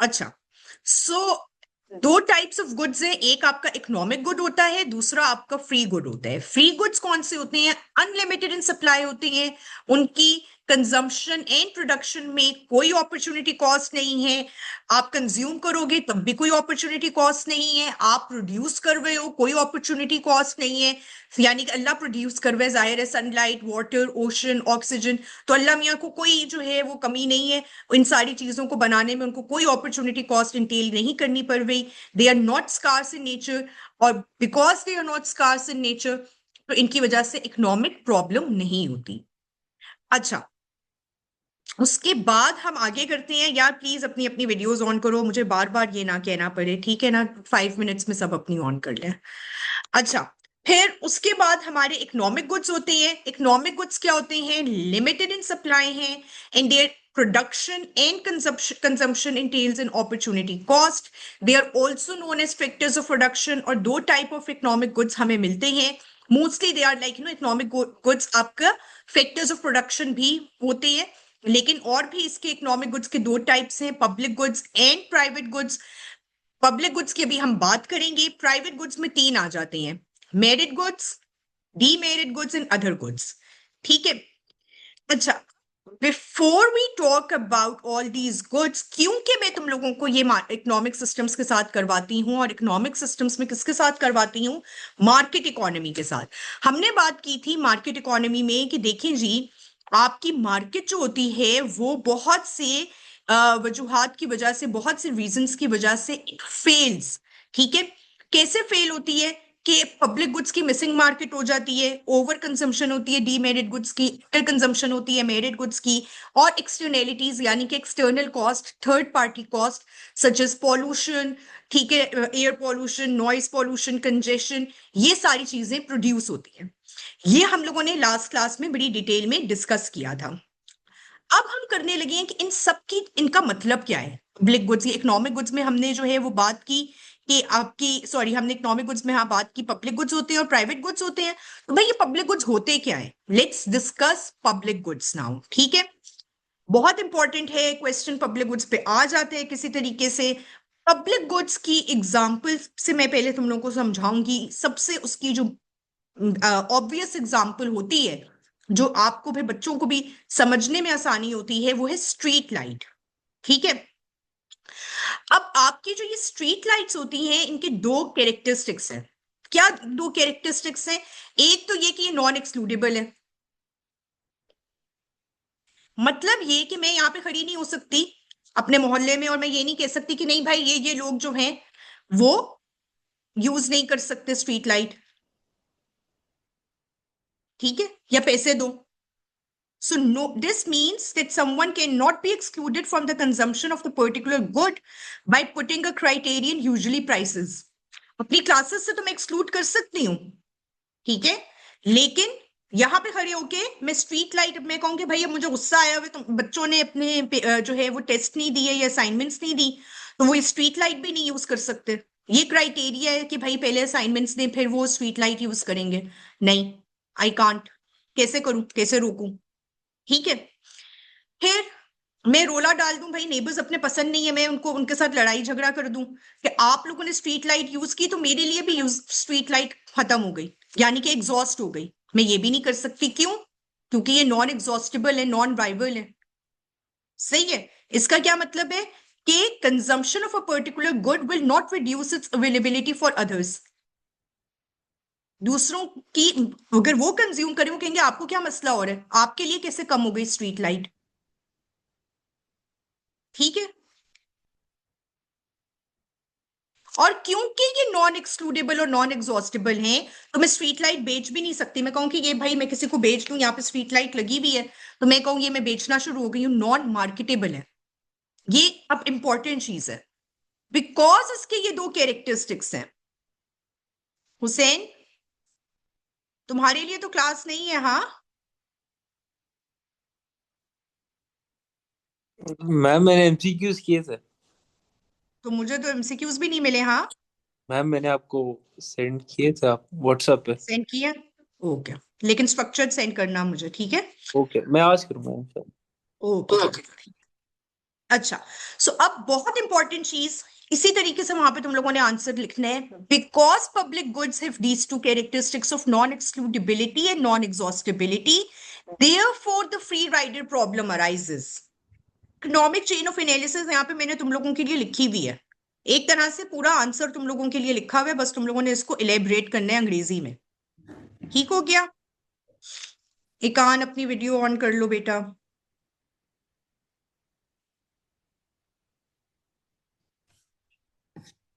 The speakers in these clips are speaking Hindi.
अच्छा, सो दो टाइप्स ऑफ गुड्स हैं, एक आपका इकोनॉमिक गुड होता है, दूसरा आपका फ्री गुड होता है। फ्री गुड्स कौन से होते हैं? अनलिमिटेड इन सप्लाई होती हैं, उनकी कंजम्पशन एंड प्रोडक्शन में कोई अपॉर्चुनिटी कॉस्ट नहीं है। आप कंज्यूम करोगे तब भी कोई अपॉर्चुनिटी कॉस्ट नहीं है, आप प्रोड्यूस कर रहे हो कोई अपॉर्चुनिटी कॉस्ट नहीं है। यानी कि अल्लाह प्रोड्यूस कर रहे, जाहिर है, सनलाइट, वाटर, ओशन, ऑक्सीजन, तो अल्लाह मियाँ को कोई जो है वो कमी नहीं है इन सारी चीजों को बनाने में, उनको कोई अपॉर्चुनिटी कॉस्ट इंटेल नहीं करनी पड़ रही। They are not scarce in nature, और because they are not scarce in nature तो इनकी वजह से इकोनॉमिक प्रॉब्लम नहीं होती। अच्छा, उसके बाद हम आगे करते हैं। यार प्लीज अपनी अपनी वीडियोस ऑन करो, मुझे बार बार ये ना कहना पड़े, ठीक है ना? 5 मिनट्स में सब अपनी ऑन कर लें। अच्छा, फिर उसके बाद हमारे इकोनॉमिक गुड्स होते हैं। इकोनॉमिक गुड्स क्या होते हैं? लिमिटेड इन सप्लाई हैं, and their production and consumption entails an opportunity cost. They are also known as factors of production। और दो टाइप ऑफ इकोनॉमिक गुड्स हमें मिलते हैं। Mostly they are like economic goods आपका फैक्टर्स ऑफ प्रोडक्शन भी होते हैं, लेकिन और भी इसके इकोनॉमिक गुड्स के दो टाइप्स हैं, public goods and private goods. Public goods की अभी हम बात करेंगे। प्राइवेट गुड्स में तीन आ जाते हैं, merit goods, demerit goods and other goods, ठीक है? अच्छा, before we talk about all these goods, क्योंकि मैं तुम लोगों को ये इकोनॉमिक सिस्टम्स के साथ करवाती हूँ, और इकोनॉमिक सिस्टम्स में किसके साथ करवाती हूँ? मार्केट इकोनॉमी के साथ। हमने बात की थी मार्केट इकोनॉमी में कि देखें जी, आपकी मार्केट जो होती है वो बहुत से वजूहात की वजह से, बहुत से रीजंस की वजह से फेल्स, ठीक है? कैसे फेल होती है? कि पब्लिक गुड्स की मिसिंग मार्केट हो जाती है, ओवर कंजम्पशन होती है डीमेरिट गुड्स की, अंडर कंजम्पशन होती है मेरिट गुड्स की, और एक्सटर्नैलिटीज यानी कि external cost, third party cost, such as pollution, ठीक है, air pollution, noise pollution, congestion, ये सारी चीजें प्रोड्यूस होती हैं। ये हम लोगों ने लास्ट क्लास में बड़ी डिटेल में डिस्कस किया था। अब हम करने लगे हैं कि इन सब की, इनका मतलब क्या है। पब्लिक गुड्स, इकोनॉमिक गुड्स में हमने जो है वो बात की कि आपकी, सॉरी, हमने इकोनॉमिक गुड्स में हाँ बात की पब्लिक गुड्स होते हैं और प्राइवेट गुड्स होते हैं। तो भाई ये पब्लिक गुड्स होते क्या है? Let's discuss public goods now, ठीक है? बहुत इंपॉर्टेंट है क्वेश्चन, पब्लिक गुड्स पे आ जाते हैं किसी तरीके से। पब्लिक गुड्स की एग्जाम्पल से मैं पहले तुम लोगों को समझाऊंगी। सबसे उसकी जो ऑब्वियस एग्जाम्पल होती है, जो आपको भी, बच्चों को भी समझने में आसानी होती है, वो है स्ट्रीट लाइट, ठीक है? अब आपकी जो ये स्ट्रीट लाइट्स होती हैं, इनके दो कैरेक्टरिस्टिक्स हैं। क्या दो कैरेक्टरिस्टिक्स हैं? एक तो ये कि ये नॉन एक्सक्लूडेबल है, मतलब ये कि मैं यहाँ पे खड़ी नहीं हो सकती अपने मोहल्ले में और मैं ये नहीं कह सकती कि नहीं भाई ये लोग जो हैं वो यूज नहीं कर सकते स्ट्रीट लाइट, ठीक है, या पैसे दो। So no, this means that someone cannot be excluded from the consumption of the particular good by putting a criterion, usually prices. अपनी क्लासेस से तो मैं एक्सक्लूड कर सकती हूँ, ठीक है, लेकिन यहां पे खड़े होके मैं स्ट्रीट लाइट, मैं कहूंगी भाई अब मुझे गुस्सा आया हुआ, तो बच्चों ने अपने जो है वो टेस्ट नहीं दिए या असाइनमेंट्स नहीं दी, तो वो स्ट्रीट लाइट भी नहीं यूज कर सकते। ये क्राइटेरिया है कि भाई पहले असाइनमेंट्स दें फिर वो स्ट्रीट लाइट यूज करेंगे। नहीं, आई कांट। कैसे करूं, कैसे रोकूं? ठीक है, फिर मैं रोला डाल दूं, भाई नेबर्स अपने पसंद नहीं है, मैं उनको, उनके साथ लड़ाई झगड़ा कर दूं कि आप लोगों ने स्ट्रीट लाइट यूज की तो मेरे लिए भी यूज स्ट्रीट लाइट खत्म हो गई, यानी कि एग्जॉस्ट हो गई। मैं ये भी नहीं कर सकती, क्यों? क्योंकि ये नॉन एग्जॉस्टेबल है, नॉन वाइबल है। सही है? इसका क्या मतलब है? कि consumption of a particular good will not reduce it's availability for others. दूसरों की, अगर वो कंज्यूम करें, वो कहेंगे आपको क्या मसला हो रहा है, आपके लिए कैसे कम हो गई स्ट्रीट लाइट, ठीक है? और क्योंकि ये नॉन एक्सक्लूडेबल और नॉन एग्जॉस्टेबल हैं, तो मैं स्ट्रीट लाइट बेच भी नहीं सकती। मैं कहूँ कि ये भाई मैं किसी को बेच दूं, यहाँ पे स्ट्रीट लाइट लगी हुई है, तो मैं कहूँ ये मैं बेचना शुरू हो गई हूँ, नॉन मार्केटेबल है। ये अब इंपॉर्टेंट चीज है, बिकॉज इसके ये दो कैरेक्टरिस्टिक्स हैं। हुसैन, तुम्हारे लिए तो क्लास नहीं है, हाँ? मैम मैंने एमसीक्यूज किए थे। तो मुझे तो एमसीक्यूज भी नहीं मिले, हाँ? मैम मैंने आपको सेंड किए थे आप व्हाट्सएप पे। सेंड किया? ओके, लेकिन स्ट्रक्चर्ड सेंड करना मुझे, ठीक है? ओके मैं आज करूँगा इंशाल्लाह। ओके, चलो। अच्छा, सो अब बहुत इंपॉर्टेंट चीज, इसी तरीके से वहां पे तुम लोगों ने आंसर लिखना है, because public goods have these two characteristics of non excludability and non exhaustibility, therefore the free rider problem arises. Economic chain of analysis यहाँ पे मैंने तुम लोगों के लिए लिखी हुई है, एक तरह से पूरा आंसर तुम लोगों के लिए लिखा हुआ है, बस तुम लोगों ने इसको इलेबरेट करना है अंग्रेजी में। ठीक हो गया? इकान अपनी वीडियो ऑन कर लो बेटा।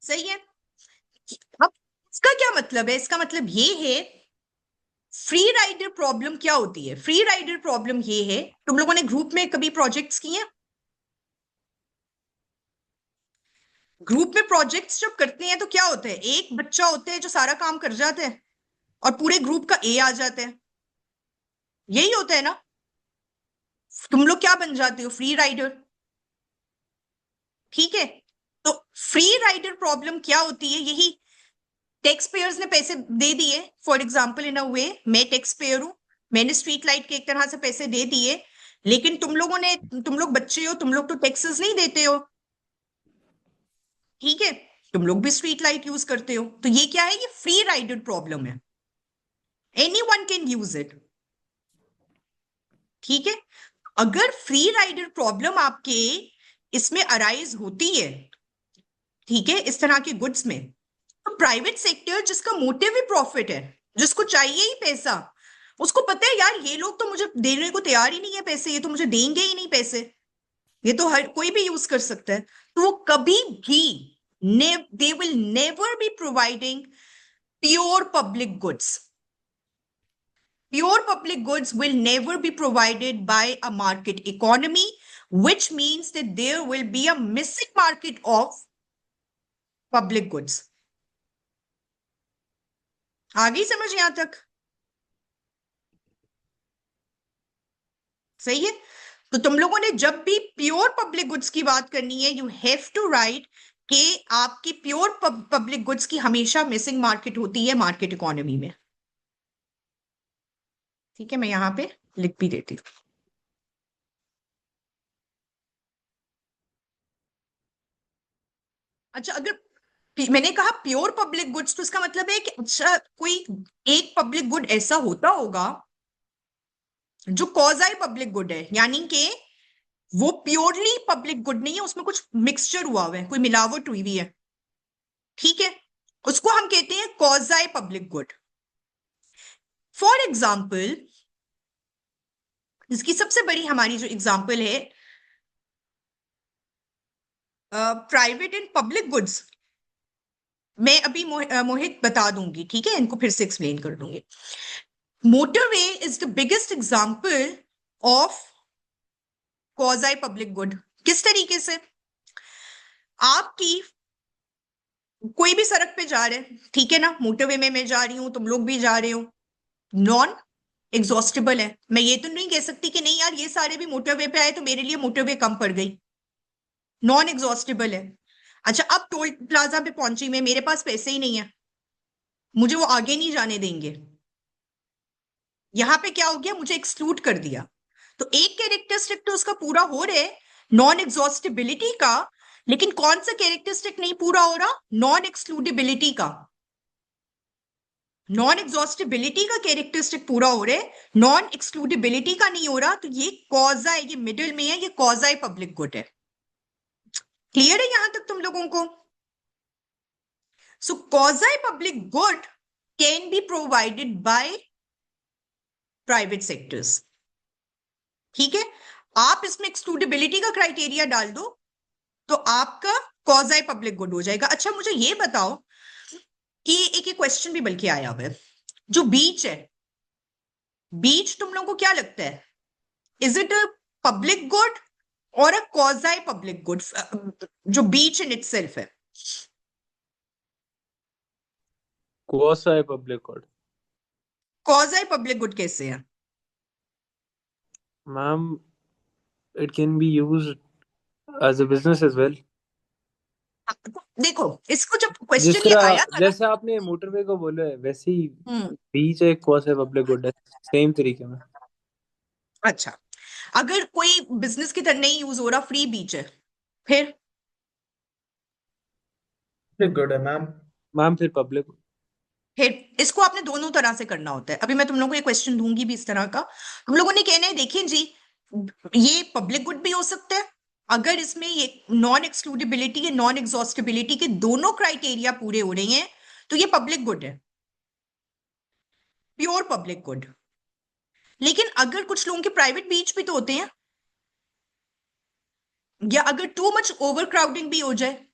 सही है। अब इसका क्या मतलब है? इसका मतलब ये है, फ्री राइडर प्रॉब्लम क्या होती है? फ्री राइडर प्रॉब्लम ये है, तुम लोगों ने ग्रुप में कभी प्रोजेक्ट्स किए हैं? ग्रुप में प्रोजेक्ट्स जब करते हैं तो क्या होता है, एक बच्चा होता है जो सारा काम कर जाता है और पूरे ग्रुप का ए आ जाता है, यही होता है ना? तुम लोग क्या बन जाते हो? Free rider. ठीक है, तो फ्री राइडर प्रॉब्लम क्या होती है? यही, टैक्स पेयर्स ने पैसे दे दिए, फॉर एग्जाम्पल इन अ वे, मैं टैक्स पेयर हूं, मैंने स्ट्रीट लाइट के एक तरह से पैसे दे दिए, लेकिन तुम लोगों ने, तुम लोग बच्चे हो, तुम लोग तो टैक्सेस नहीं देते हो। ठीक है, तुम लोग भी स्ट्रीट लाइट यूज करते हो, तो ये क्या है? ये फ्री राइडर प्रॉब्लम है, any one can use it. ठीक है, अगर फ्री राइडर प्रॉब्लम आपके इसमें अराइज होती है, ठीक है, इस तरह के गुड्स में, तो प्राइवेट सेक्टर जिसका मोटिव ही प्रॉफिट है, जिसको चाहिए ही पैसा, उसको पता है यार ये लोग तो मुझे देने को तैयार ही नहीं है पैसे, ये तो मुझे देंगे ही नहीं पैसे, ये तो हर कोई भी यूज कर सकता है, तो वो कभी भी they will never be providing pure public goods. Pure public goods will never be provided by a market economy, which means that there will be a missing market of public goods. आ गई समझ यहां तक? सही है। तो तुम लोगों ने जब भी प्योर पब्लिक गुड्स की बात करनी है, यू हैव टू राइट कि आपकी प्योर पब्लिक गुड्स की हमेशा मिसिंग मार्केट होती है मार्केट इकोनॉमी में। ठीक है, मैं यहां पे लिख भी देती हूँ। अच्छा, अगर मैंने कहा प्योर पब्लिक गुड्स, तो इसका मतलब है कि अच्छा कोई एक पब्लिक गुड ऐसा होता होगा जो कॉजाई पब्लिक गुड है, यानी कि वो प्योरली पब्लिक गुड नहीं है, उसमें कुछ मिक्सचर हुआ हुआ है, कोई मिलावट हुई हुई है। ठीक है, उसको हम कहते हैं कॉजाई पब्लिक गुड। फॉर एग्जाम्पल, इसकी सबसे बड़ी हमारी जो एग्जाम्पल है, प्राइवेट एंड पब्लिक गुड्स, मैं अभी मोहित बता दूंगी, ठीक है, इनको फिर से एक्सप्लेन कर दूंगी। Motorway is the biggest example of quasi public good. किस तरीके से? आपकी कोई भी सड़क पे जा रहे हैं, ठीक है ना, मोटरवे में मैं जा रही हूं, तुम लोग भी जा रहे हो, नॉन एग्जॉस्टिबल है। मैं ये तो नहीं कह सकती कि नहीं यार ये सारे भी मोटरवे पे आए तो मेरे लिए मोटरवे कम पड़ गई, नॉन एग्जॉस्टिबल है। अच्छा, अब टोल प्लाजा पे पहुंची मैं, मेरे पास पैसे ही नहीं है, मुझे वो आगे नहीं जाने देंगे, यहां पे क्या हो गया, मुझे एक्सक्लूड कर दिया। तो एक कैरेक्टरिस्टिक तो उसका पूरा हो रहा है, नॉन एग्जॉस्टिबिलिटी का, लेकिन कौन सा कैरेक्टरिस्टिक नहीं पूरा हो रहा? नॉन एक्सक्लूडिबिलिटी का। नॉन एग्जॉस्टिबिलिटी का कैरेक्टरिस्टिक पूरा हो रहा है, नॉन एक्सक्लूडिबिलिटी का नहीं हो रहा, तो ये कॉजा है, ये मिडिल में है, ये कॉजा पब्लिक गुड है। क्लियर है यहां तक तुम लोगों को? So quasi public good can be provided by private sectors. ठीक है, आप इसमें एक्सक्लूडिबिलिटी का क्राइटेरिया डाल दो तो आपका कॉजा पब्लिक गुड हो जाएगा। अच्छा, मुझे ये बताओ कि एक क्वेश्चन भी बल्कि आया हुआ है, जो बीच है, बीच तुम लोगों को क्या लगता है, is it a public good और अ कॉजाई पब्लिक गुड? जो बीच इन इटसेल्फ है, quasi public good. Quasi public good कैसे है? Ma'am, it can be used as a business as well. देखो, इसको जब जिस क्वेश्चन ये तरह आया था ना, जैसे आपने मोटरवे को बोला है वैसे ही हम्म, बीच एक quasi public good है, सेम तरीके में। अच्छा, अगर कोई बिजनेस की तरह नहीं यूज हो रहा, फ्री बीच है, फिर गुड है मैम। मैम फिर पब्लिक। फिर इसको आपने दोनों तरह से करना होता है। अभी मैं तुम लोगों को ये क्वेश्चन दूंगी भी इस तरह का, तुम लोगों ने कहना है देखिए जी, ये पब्लिक गुड भी हो सकता है अगर इसमें ये नॉन एक्सक्लूडेबिलिटी या नॉन एग्जॉस्टिबिलिटी के दोनों क्राइटेरिया पूरे हो रहे हैं, तो ये पब्लिक गुड है, प्योर पब्लिक गुड। लेकिन अगर कुछ लोगों के प्राइवेट बीच भी तो होते हैं, या अगर टू मच ओवर क्राउडिंग भी हो जाए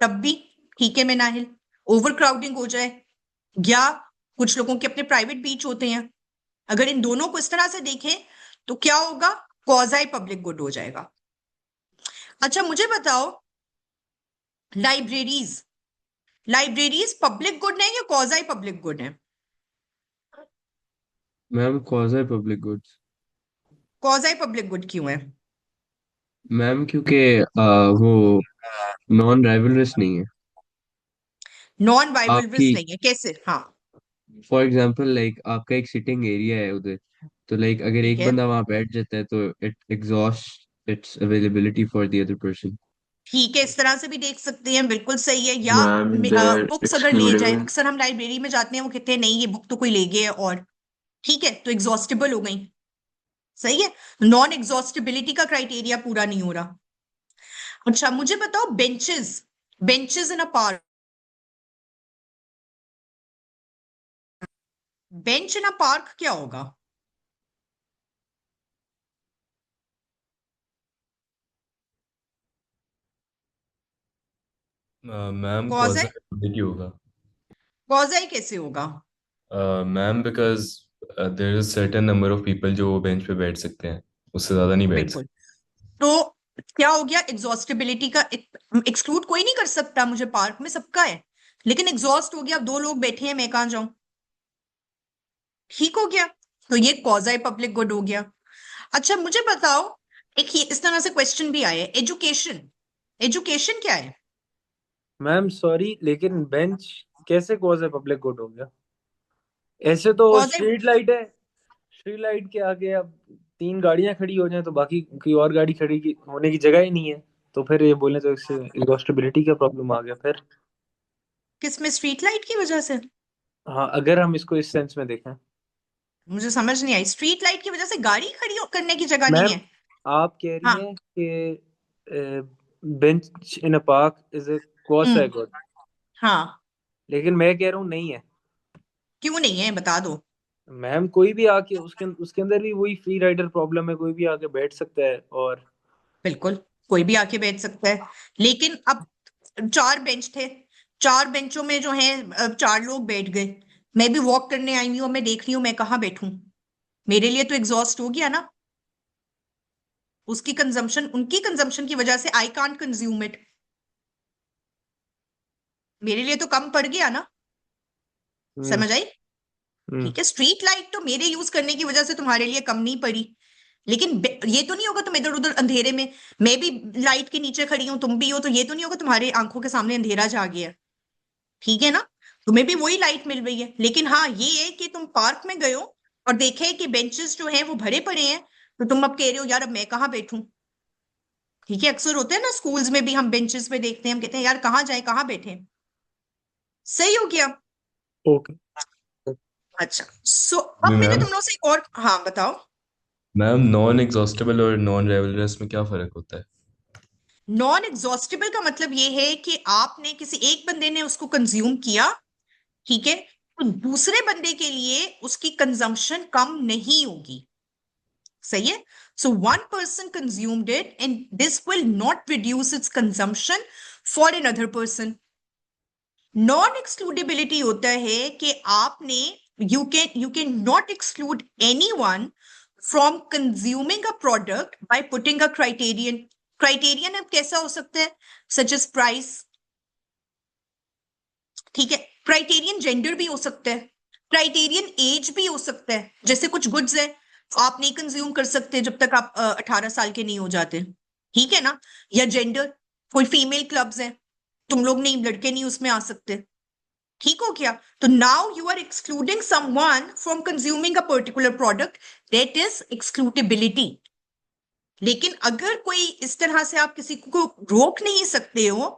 तब भी ठीक है, मैं नाहिल, ओवर क्राउडिंग हो जाए या कुछ लोगों के अपने प्राइवेट बीच होते हैं, अगर इन दोनों को इस तरह से देखें तो क्या होगा, क्वाज़ी पब्लिक गुड हो जाएगा। अच्छा मुझे बताओ, लाइब्रेरीज, लाइब्रेरीज पब्लिक गुड है या क्वाज़ी पब्लिक गुड है? Ma'am quasi public goods. Quasi public good क्यों है? मैम क्योंकि वो नॉन राइवलरस नहीं है। नॉन वाइवलरस आपकी नहीं है, कैसे? हाँ फॉर एग्जांपल लाइक आपका एक सिटिंग एरिया है उधर, तो लाइक अगर ठीक एक है, बंदा वहां बैठ जाता है तो it exhaust it's availability for the other person. ठीक है, इस तरह से भी देख सकते हैं, बिल्कुल सही है। या मैम दे आर बुक्स अगर ले जाए, एक्सक्लूडेबल। अक्सर हम लाइब्रेरी में जाते हैं, वो कहते हैं नहीं ये बुक तो कोई ले गया है, और ठीक है तो एग्जॉस्टेबल हो गई, सही है, नॉन एग्जॉस्टिबिलिटी का क्राइटेरिया पूरा नहीं हो रहा। अच्छा मुझे बताओ, benches, benches in a park, bench in a park क्या होगा? मैम क्वाज़ी, क्वाज़ी पब्लिक ही होगा। क्वाज़ी कैसे होगा? Ma'am because there is certain number of people जो बेंच पे बैठ सकते हैं, उससे ज़्यादा नहीं बैठ बिल्कुल, सकते। तो क्या हो गया, एग्जॉस्टिबिलिटी का एक्सक्लूड कोई नहीं कर सकता, मुझे पार्क में सबका है, लेकिन एग्जॉस्ट हो गया, अब दो लोग बैठे हैं, मैं कहां जाऊं, ठीक हो गया, तो ये क्वाज़ी पब्लिक गुड हो गया। अच्छा मुझे बताओ, एक ये इस तरह से क्वेश्चन भी आया है, एजुकेशन, एजुकेशन क्या है? मैम सॉरी, लेकिन बेंच कैसे क्वाज़ी पब्लिक गुड हो गया? ऐसे तो क्वाज़ी, स्ट्रीट लाइट है, स्ट्रीट लाइट के आगे अब तीन गाड़ियां खड़ी हो जाएं तो बाकी कोई और गाड़ी खड़ी होने की जगह ही नहीं है, तो फिर ये बोले तो इससे एग्जॉस्टिबिलिटी का प्रॉब्लम आ गया फिर। किसमें, स्ट्रीट लाइट की वजह से? हाँ, अगर हम इसको इस सेंस में देखें। मुझे समझ नहीं आई, स्ट्रीट लाइट की वजह से गाड़ी खड़ी करने की जगह नहीं मैम है? आप कह रही हाँ, हैं कि bench in a park is a quasi hmm, good, हाँ, लेकिन मैं कह रहा हूँ नहीं है। क्यों नहीं है, बता दो। मैम कोई भी आके उसके उसके अंदर भी वही फ्री राइडर प्रॉब्लम है, कोई भी आके बैठ सकता है। और बिल्कुल, कोई भी आके बैठ सकता है, लेकिन अब चार बेंच थे, चार बेंचों में जो है चार लोग बैठ गए, मैं भी वॉक करने आई हूँ, मैं देख रही हूँ मैं कहाँ बैठूं, मेरे लिए तो एग्जॉस्ट हो गया ना, उसकी कंजम्पशन, उनकी कंजम्पशन की वजह से आई कांट कंज्यूम इट, मेरे लिए तो कम पड़ गया ना, हम्म समझ आई? हम्म ठीक है, स्ट्रीट लाइट तो मेरे यूज करने की वजह से तुम्हारे लिए कम नहीं पड़ी, लेकिन ये तो नहीं होगा तुम इधर उधर अंधेरे में, मैं भी लाइट के नीचे खड़ी हूं, तुम भी हो, तो ये तो नहीं होगा तुम्हारे आंखों के सामने अंधेरा छा गया, ठीक है ना, तुम्हें भी वही लाइट मिल रही है। लेकिन हाँ ये है कि तुम पार्क में गए हो और देखे कि बेंचेस जो हैं वो भरे पड़े हैं, तो तुम अब कह रहे हो यार अब मैं कहाँ बैठूं, ठीक है, अक्सर होते हैं ना स्कूल्स में भी हम बेंचेस पे देखते हैं, हम कहते हैं यार कहाँ जाए कहाँ बैठे, सही हो गया। ओके। अच्छा सो भी अब मैंने मैम, तुम लोग से एक और, हाँ बताओ। मैम नॉन एग्जॉस्टेबल और नॉन रेवलरस में क्या फ़र्क होता है? नॉन एग्जॉस्टिबल का मतलब ये है कि आपने किसी एक बंदे ने उसको कंज्यूम किया, ठीक है, तो दूसरे बंदे के लिए उसकी कंजम्पशन कम नहीं होगी, सही है, so one person consumed it and this will not reduce its consumption for another person. Non excludability होता है कि आपने, you can not exclude anyone from consuming a product by putting a criterion. Criterion अब कैसा हो सकता है, सच एज प्राइस, ठीक है, क्राइटेरियन जेंडर भी हो सकता है, क्राइटेरियन एज भी हो सकता है, जैसे कुछ गुड्स है आप नहीं कंज्यूम कर सकते जब तक आप 18 साल के नहीं हो जाते, ठीक है ना, या जेंडर, कोई फीमेल क्लब्स हैं, तुम लोग नहीं, लड़के नहीं उसमें आ सकते, ठीक हो गया, तो now you are excluding someone from consuming a particular product, that is excludability. लेकिन अगर कोई इस तरह से आप किसी को रोक नहीं सकते हो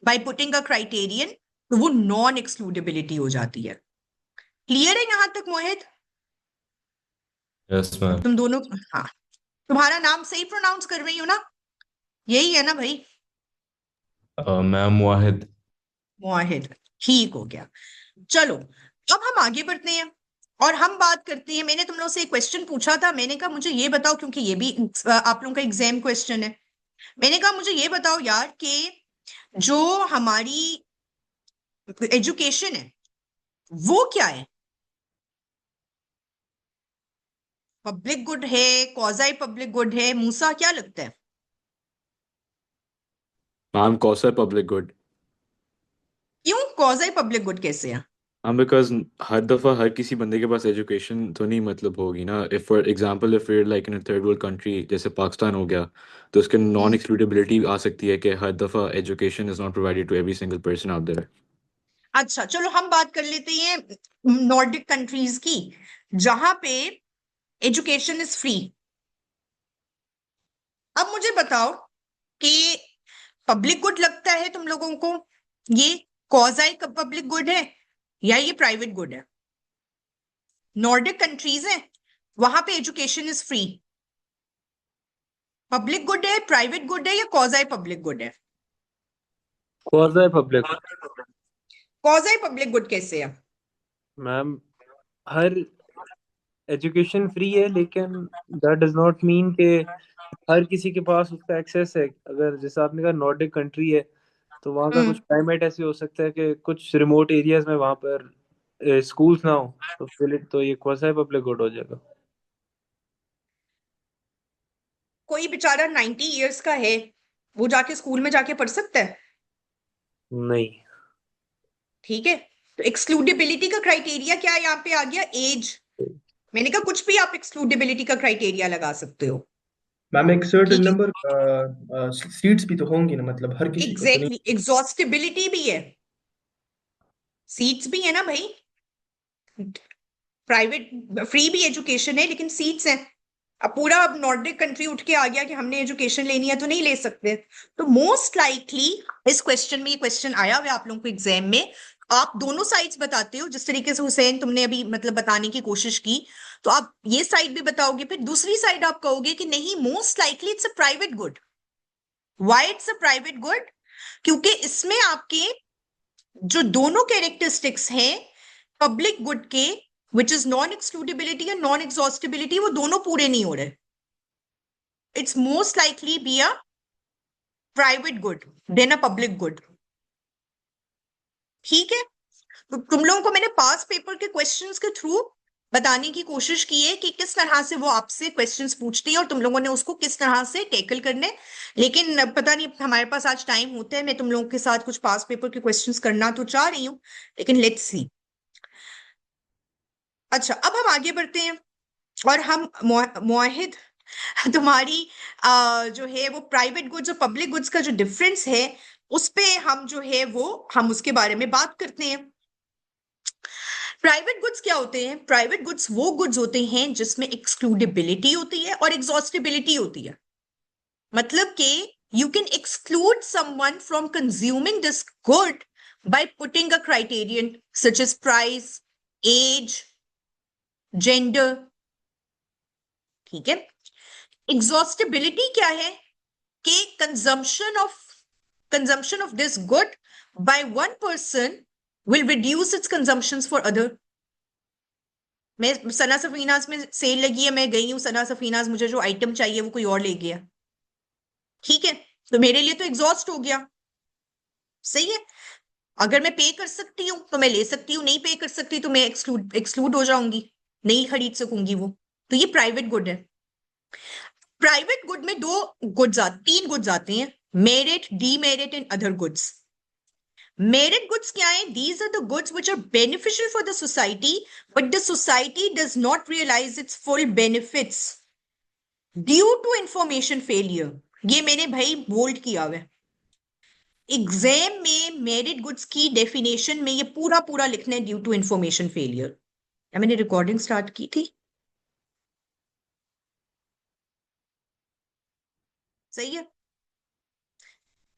बाय पुटिंग अ क्राइटेरियन, तो वो नॉन एक्सक्लूडेबिलिटी हो जाती है। क्लियर है यहां तक मोहित? Yes ma'am. तुम दोनों, हाँ, तुम्हारा नाम सही प्रोनाउंस कर रही हो ना? यही है ना भाई? मैम वाहिद। मोहित, ठीक हो गया। चलो, अब हम आगे बढ़ते हैं और हम बात करते हैं। मैंने तुम लोगों से एक क्वेश्चन पूछा था, मैंने कहा मुझे ये बताओ, क्योंकि ये भी आप लोगों का एग्जाम क्वेश्चन है। मैंने कहा मुझे ये बताओ यार कि जो हमारी एजुकेशन है वो क्या है? पब्लिक गुड है, क्वाज़ाई पब्लिक गुड है? मूसा, क्या लगता है? Ma'am Kausar public good. क्यों क्वाज़ाई पब्लिक गुड कैसे है? हाँ बिकॉज हर दफ़ा हर किसी बंदे के पास एजुकेशन तो नहीं मतलब होगी ना। If for example if you're like in third world country जैसे पाकिस्तान हो गया, तो उसके नॉन हम्म, एक्सक्लूडेबिलिटी आ सकती है कि हर दफ़ा education is not provided to every single person out there. अच्छा चलो, हम बात कर लेते हैं नॉर्डिक कंट्रीज की, जहां पे एजुकेशन इज फ्री। अब मुझे बताओ कि पब्लिक गुड लगता है तुम लोगों को ये क्वाज़ाई पब्लिक गुड है या ये प्राइवेट गुड है? नॉर्डिक कंट्रीज है, वहां पे education is free. Public good है, प्राइवेट गुड है, या क्वाज़ाई पब्लिक गुड है? Quasi public. Quasi public good कैसे है? मैम हर एजुकेशन फ्री है, लेकिन दैट डज नॉट मीन कि हर किसी के पास उसका एक्सेस है। अगर जैसे आपने कहा नॉर्डिक कंट्री है, तो वहाँ का हम्म, कुछ क्लाइमेट ऐसे हो सकता है कि कुछ रिमोट एरियाज में वहाँ पर स्कूल्स ना हो, तो फिर तो ये क्वाज़ी पब्लिक गुड हो जाएगा। कोई बेचारा 90 ईयर्स का है, वो जाके स्कूल में जाके पढ़ सकता है? नहीं। ठीक है, तो एक्सक्लूडेबिलिटी का क्राइटेरिया क्या है? यहाँ पे आ गया एज। मैंने कहा कुछ भी आप एक्सक्लूडेबिलिटी का क्राइटेरिया लगा सकते हो। मैम एक सर्टेन ठीक है, नंबर सीट्स भी तो होंगी ना, मतलब हर किसी को तो नहीं। एग्जैक्टली, एग्जॉस्टिबिलिटी भी है, सीट्स भी है ना भाई। प्राइवेट फ्री भी एजुकेशन है लेकिन सीट्स हैं। अब पूरा अब नॉर्डिक कंट्री उठ के आ गया कि हमने एजुकेशन लेनी है तो नहीं ले सकते। तो मोस्ट लाइकली इस क्वेश्चन में, ये क्वेश्चन आया हुआ है आप लोगों को एग्जाम में, आप दोनों साइड्स बताते हो। जिस तरीके से हुसैन तुमने अभी मतलब बताने की कोशिश की, तो आप ये साइड भी बताओगे, फिर दूसरी साइड आप कहोगे कि नहीं, most likely it's a private good. Why it's a private good? क्योंकि इसमें आपके जो दोनों कैरेक्टरिस्टिक्स हैं पब्लिक गुड के, विच इज नॉन एक्सक्लूडेबिलिटी और नॉन एग्जॉस्टिबिलिटी, वो दोनों पूरे नहीं हो रहे। It's most likely be a private good than a public good. ठीक है, तो तुम लोगों को मैंने पास पेपर के क्वेश्चंस के थ्रू बताने की कोशिश की है कि किस तरह से वो आपसे क्वेश्चंस पूछती है और तुम लोगों ने उसको किस तरह से टैकल करने। लेकिन पता नहीं हमारे पास आज टाइम होता है, मैं तुम लोगों के साथ कुछ पास पेपर के क्वेश्चंस करना तो चाह रही हूँ, लेकिन लेट्स सी। अच्छा, अब हम आगे बढ़ते हैं और हम मोहित, तुम्हारी जो है वो प्राइवेट गुड्स और पब्लिक गुड्स का जो डिफरेंस है, उस पे हम जो है वो हम उसके बारे में बात करते हैं। प्राइवेट गुड्स क्या होते हैं? प्राइवेट गुड्स वो गुड्स होते हैं जिसमें एक्सक्लूडेबिलिटी होती है और एग्जॉस्टिबिलिटी होती है। मतलब कि you can exclude someone from consuming this good by putting a criterion such as price, age, gender। ठीक है, एग्जॉस्टिबिलिटी क्या है? कि consumption of this good by one person will reduce its consumptions for other। मैं सना सफीनाज में सेल लगी है, मैं गई हूं सना सफीनाज, मुझे जो आइटम चाहिए वो कोई और ले गया। ठीक है, तो मेरे लिए तो एग्जॉस्ट हो गया। सही है, अगर मैं पे कर सकती हूँ तो मैं ले सकती हूँ, नहीं पे कर सकती तो मैं एक्सक्लूड हो जाऊंगी, नहीं खरीद सकूंगी वो। तो ये प्राइवेट गुड है। प्राइवेट गुड में तीन गुड्स आते हैं, merit, demerit and other goods. Merit goods क्या है? These are the goods which are beneficial for the society, but the society does not realise its full benefits due to information failure. ये मैंने भाई बोल्ड किया हुआ है। एग्जाम में मेरिट गुड्स की डेफिनेशन में ये पूरा पूरा लिखना है, ड्यू टू इंफॉर्मेशन फेलियर। मैंने रिकॉर्डिंग स्टार्ट की थी। सही है।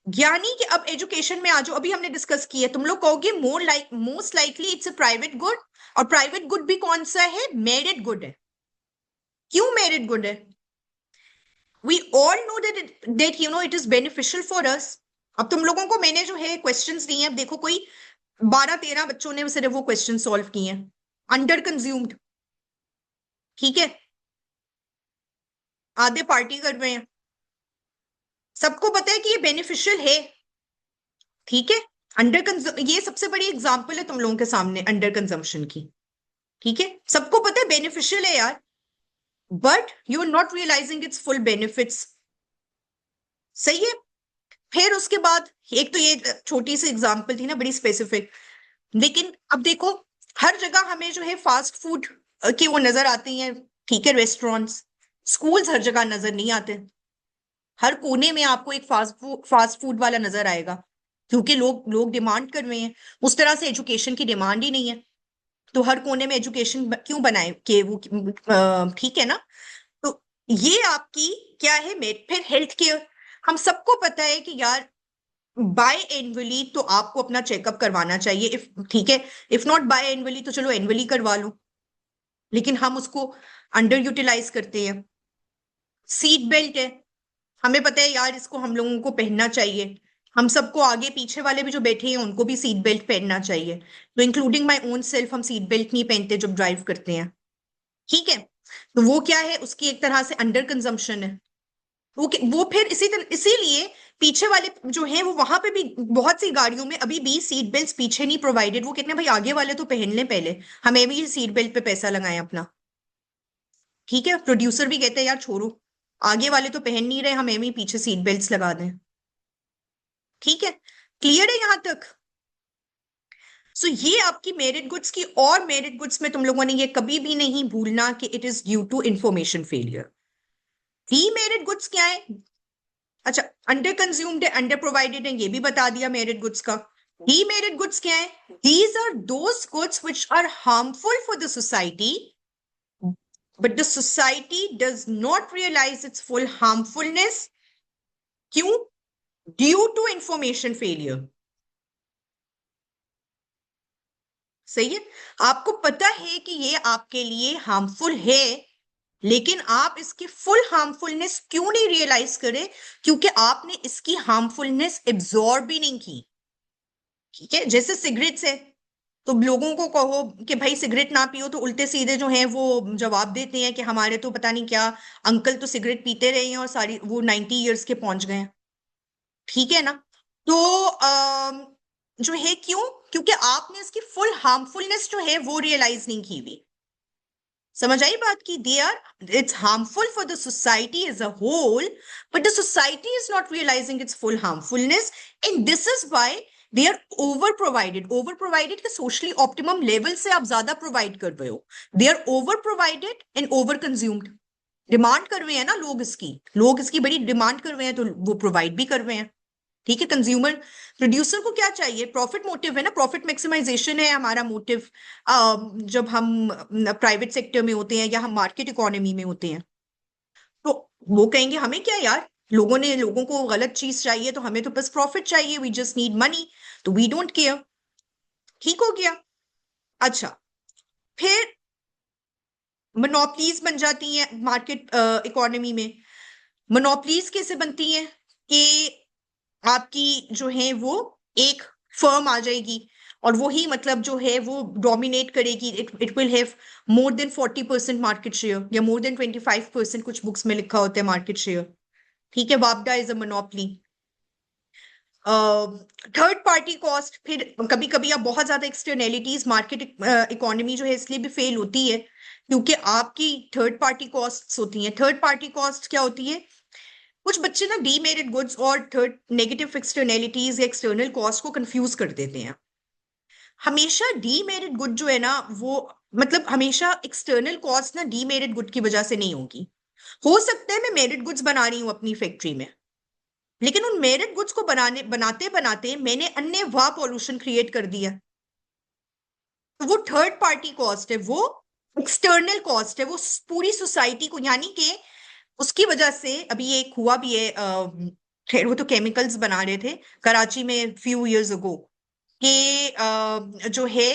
यानी कि अब एजुकेशन में आ जाओ, अभी हमने डिस्कस किया, तुम लोग कहोगे most likely it's a private good, और प्राइवेट गुड भी कौन सा है? मेरिट गुड है। क्यों मेरिट गुड है? We all know that it is beneficial for us. अब तुम लोगों को मैंने जो है क्वेश्चंस दिए हैं, अब देखो कोई 12-13 बच्चों ने सिर्फ वो क्वेश्चन सॉल्व किए हैं, अंडर कंज्यूम्ड, ठीक है, आधे पार्टी कर रहे हैं, सबको पता है कि ये बेनिफिशियल है, ठीक है। ये सबसे बड़ी एग्जांपल है तुम लोगों के सामने अंडर कंजम्पशन की, ठीक है, सबको पता है बेनिफिशियल है यार, but you are not realising its full benefits. सही है। फिर उसके बाद एक तो ये छोटी सी एग्जांपल थी ना, बड़ी स्पेसिफिक, लेकिन अब देखो हर जगह हमें जो है फास्ट फूड की वो नजर आती हैं, ठीक है, रेस्टोरेंट्स, स्कूल्स हर जगह नजर नहीं आते। हर कोने में आपको एक फास्ट फूड वाला नजर आएगा, क्योंकि लोग डिमांड कर रहे हैं। उस तरह से एजुकेशन की डिमांड ही नहीं है, तो हर कोने में एजुकेशन क्यों बनाए कि वो, ठीक है ना। तो ये आपकी क्या है, फिर हेल्थ केयर, हम सबको पता है कि यार बाय एनुअली तो आपको अपना चेकअप करवाना चाहिए, इफ ठीक है, इफ नॉट बाय एनुअली तो चलो एनुअली करवा लो, लेकिन हम उसको अंडर यूटिलाइज करते हैं। सीट बेल्ट है, हमें पता है यार इसको हम लोगों को पहनना चाहिए, हम सबको, आगे पीछे वाले भी जो बैठे हैं उनको भी सीट बेल्ट पहनना चाहिए, तो इंक्लूडिंग माय ओन सेल्फ, हम सीट बेल्ट नहीं पहनते जब ड्राइव करते हैं, ठीक है। तो वो क्या है, उसकी एक तरह से अंडर कंजम्पशन है। वो फिर इसीलिए पीछे वाले जो हैं वो वहां पे भी बहुत सी गाड़ियों में अभी भी सीट बेल्ट पीछे नहीं प्रोवाइडेड। वो कहते हैं भाई आगे वाले तो पहन लें पहले, हमें भी सीट बेल्ट पे पैसा लगाएं अपना, ठीक है। प्रोड्यूसर भी कहते हैं यार छोड़ो, आगे वाले तो पहन नहीं रहे, हमें भी पीछे सीट बेल्ट लगा दें, ठीक है। क्लियर है यहां तक? सो ये आपकी मेरिट गुड्स की, और मेरिट गुड्स में तुम लोगों ने ये कभी भी नहीं भूलना कि it is due to information failure. Demerit goods क्या है? अच्छा, अंडर कंज्यूम्ड है, अंडर प्रोवाइडेड है, ये भी बता दिया मेरिट गुड्स का। डीमेरिट गुड्स क्या है? These are those goods which are harmful for the society, but the society does not realise its full harmfulness. क्यों? Due to information failure. सही है। आपको पता है कि ये आपके लिए हार्मफुल है, लेकिन आप इसकी फुल हार्मफुलनेस क्यों नहीं रियलाइज करें? क्योंकि आपने इसकी हार्मफुलनेस एब्जॉर्ब भी नहीं की, ठीक है। जैसे सिगरेट्स है, तो लोगों को कहो कि भाई सिगरेट ना पियो, तो उल्टे सीधे जो हैं वो जवाब देते हैं कि हमारे तो पता नहीं क्या अंकल तो सिगरेट पीते रहे हैं और सारी वो 90 ईयर्स के पहुंच गए हैं, ठीक है ना। तो जो है क्यों? क्योंकि आपने इसकी फुल हार्मफुलनेस जो है वो रियलाइज नहीं की हुई। समझ आई बात की? It's harmful for the society as a whole, but the society is not realising its full harmfulness, and this is why they are over provided के सोशली ऑप्टिमम लेवल से आप ज्यादा प्रोवाइड कर रहे हो। They are over provided and over consumed. Demand कर रहे हैं ना लोग इसकी बड़ी डिमांड कर रहे हैं, तो वो प्रोवाइड भी कर रहे हैं, ठीक है। कंज्यूमर, प्रोड्यूसर को क्या चाहिए? प्रॉफिट मोटिव है ना, प्रॉफिट मैक्सिमाइजेशन है हमारा मोटिव, जब हम प्राइवेट सेक्टर में होते हैं या हम मार्केट इकोनॉमी में होते हैं। तो वो कहेंगे हमें क्या यार, लोगों को गलत चीज चाहिए, तो हमें तो बस प्रॉफिट चाहिए, वी जस्ट नीड मनी, तो वी डोंट केयर। ठीक हो गया। अच्छा, फिर मोनोपलीज बन जाती हैं मार्केट इकोनॉमी में। मोनोपलीज कैसे बनती हैं? कि आपकी जो है वो एक फर्म आ जाएगी और वो ही मतलब जो है वो डोमिनेट करेगी, it will have more than 40% market share या मोर देन 25%, कुछ बुक्स में लिखा होता है मार्केट शेयर, ठीक है। वापडा is a monopoly. Third party cost, फिर कभी कभी आप बहुत ज्यादा एक्सटर्नैलिटीज, मार्केट इकोनॉमी जो है इसलिए भी फेल होती है क्योंकि आपकी थर्ड पार्टी कॉस्ट होती हैं। थर्ड पार्टी कॉस्ट क्या होती है? कुछ बच्चे ना डीमेरिट गुड्स और थर्ड नेगेटिव एक्सटर्नैलिटीज या एक्सटर्नल कॉस्ट को कंफ्यूज कर देते हैं। हमेशा डीमेरिट गुड जो है ना वो, मतलब हमेशा एक्सटर्नल कॉस्ट ना डीमेरिट गुड की वजह से नहीं होगी। हो सकता है मैं मेरिट गुड्स बना रही हूं अपनी फैक्ट्री में, लेकिन उन मेरिट गुड्स को बनाते बनाते मैंने अन्य वाह पॉल्यूशन क्रिएट कर दिया, तो वो थर्ड पार्टी कॉस्ट है, वो एक्सटर्नल कॉस्ट है, वो पूरी सोसाइटी को, यानी कि उसकी वजह से अभी ये एक हुआ भी है, खैर वो तो केमिकल्स बना रहे थे कराची में फ्यू इयर्स अगो, कि जो है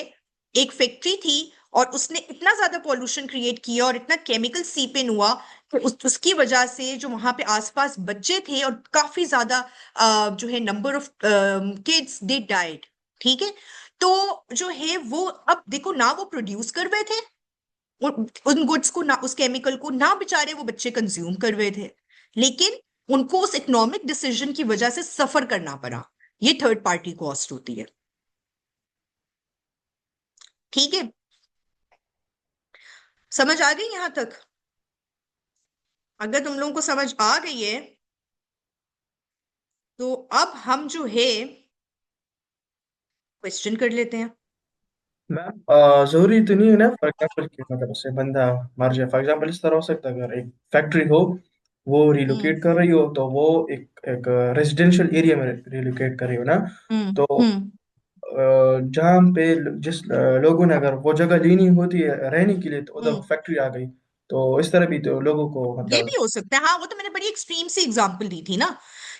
एक फैक्ट्री थी और उसने इतना ज्यादा पॉल्यूशन क्रिएट किया और इतना केमिकल सीप इन हुआ कि उसकी वजह से जो वहां पे आसपास बच्चे थे और काफी ज्यादा जो है number of kids they died. ठीक है, तो जो है वो अब देखो ना वो प्रोड्यूस कर रहे थे उन गुड्स को, ना उस केमिकल को, ना बेचारे वो बच्चे कंज्यूम कर रहे थे, लेकिन उनको उस इकोनॉमिक डिसीजन की वजह से सफर करना पड़ा। ये थर्ड पार्टी कॉस्ट होती है। ठीक है, समझ आ गई यहां तक? अगर तुम लोगों को समझ आ गई है तो अब हम जो है क्वेश्चन कर लेते हैं। मैम जरूरी तो नहीं है ना, फॉर एग्जाम्पल कि मतलब उससे बंदा मर जाए। फॉर एग्जाम्पल इस तरह हो सकता है, अगर एक फैक्ट्री हो, वो हम्म रिलोकेट कर रही हो, तो वो एक एक रेजिडेंशियल एरिया में रिलोकेट कर रही हो ना, तो हम्म जहाँ पे जिस लोगों ने अगर वो जगह लेनी होती है रहने के लिए, तो उधर हम्म फैक्ट्री आ गई, तो इस तरह भी तो लोगों को ये मतलब। भी हो सकता है, हाँ वो तो मैंने बड़ी एक्सट्रीम सी एग्जांपल दी थी ना।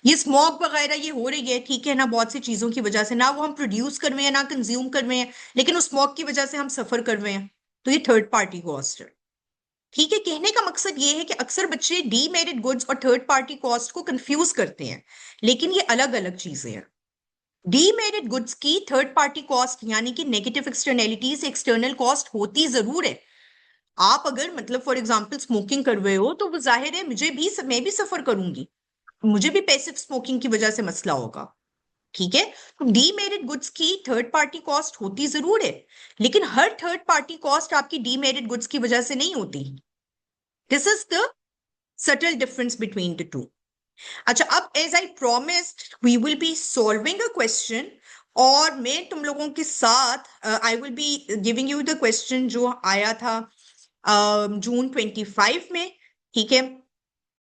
ये स्मोक वगैरह ये हो रही है, ठीक है ना, बहुत सी चीजों की वजह से, ना वो हम प्रोड्यूस कर रहे हैं ना कंज्यूम कर रहे हैं, लेकिन उस स्मोक की वजह से हम सफर कर रहे हैं, तो ये थर्ड पार्टी कॉस्ट है। ठीक है, कहने का मकसद ये है कि अक्सर बच्चे डीमेरिट गुड्स और थर्ड पार्टी कॉस्ट को कंफ्यूज करते हैं, लेकिन ये अलग अलग चीजें हैं। डीमेरिट गुड्स की थर्ड पार्टी कॉस्ट यानी कि नेगेटिव एक्सटर्नैलिटीज एक्सटर्नल कॉस्ट होती जरूर है। आप अगर मतलब फॉर एग्जांपल स्मोकिंग कर रहे हो तो वो जाहिर है मैं भी सफर करूंगी, मुझे भी पैसिव स्मोकिंग की वजह से मसला होगा। ठीक है, तो डीमेरिट गुड्स की थर्ड पार्टी कॉस्ट होती जरूर है, लेकिन हर थर्ड पार्टी कॉस्ट आपकी डीमेरिट गुड्स की वजह से नहीं होती। This is the subtle difference between the two. अच्छा, अब as I promised we will be solving a question, और मैं तुम लोगों के साथ I will be giving you the question जो आया था जून 25 में। ठीक है,